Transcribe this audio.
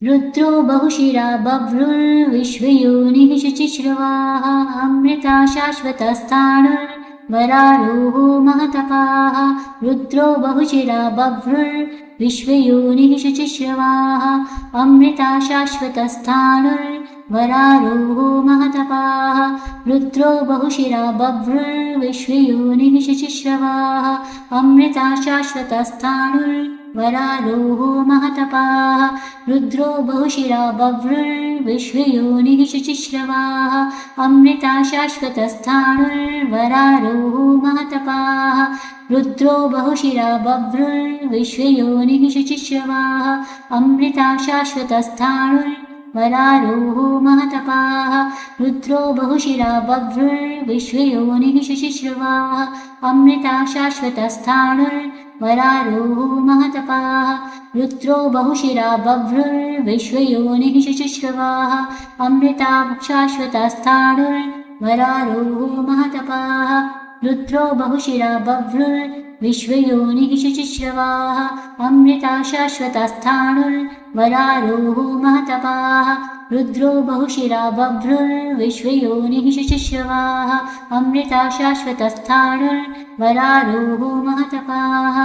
रुद्रो बहुशिरा बभ्रुर्विश्वयोनिः शुचिश्रवाः अमृता शाश्वतस्थाणुर्वरारोहो महतपाः रुद्रो बहुशिरा बभ्रुर्विश्वयोनिः शुचिश्रवाः अमृता शाश्वतस्थाणुर्वरारोहो महतपाः रुद्रो बहुशिरा बभ्रुर्विश्वयोनिः शुचिश्रवाः अमृता शाश्वतस्थाणुर्वरारोहो महतपाः रुद्रो बहुशिरा बभ्रुर्विश्वयोनिः शुचिश्रवाः अमृता शाश्वतस्थाणुर्वरारोहो महतपाः रुद्रो बहुशिरा बभ्रुर्विश्वयोनिः शुचिश्रवाः अमृता शाश्वतस्थाणुर्वरारोहो महतपाः रुद्रो बहुशिरा बभ्रुर्विश्वयोनिः शुचिश्रवाः अमृता शाश्वतस्थाणुर्वरारोहो महतपाः रुद्रो बहुशिरा बभ्रुर्विश्वयोनिः शुचिश्रवाः अमृता शाश्वतस्थाणुर्वरारोहो महतपाः रुद्रो बहुशिरा बभ्रुर्विश्वयोनिः शुचिश्रवाः अमृता शाश्वतस्थाणुर्वरारोहो महतपाः रुद्रो बहुशिरा बभ्रुर्विश्वयोनिः शुचिश्रवाः अमृता शाश्वतस्थाणुर्वरारोहो महतपाः।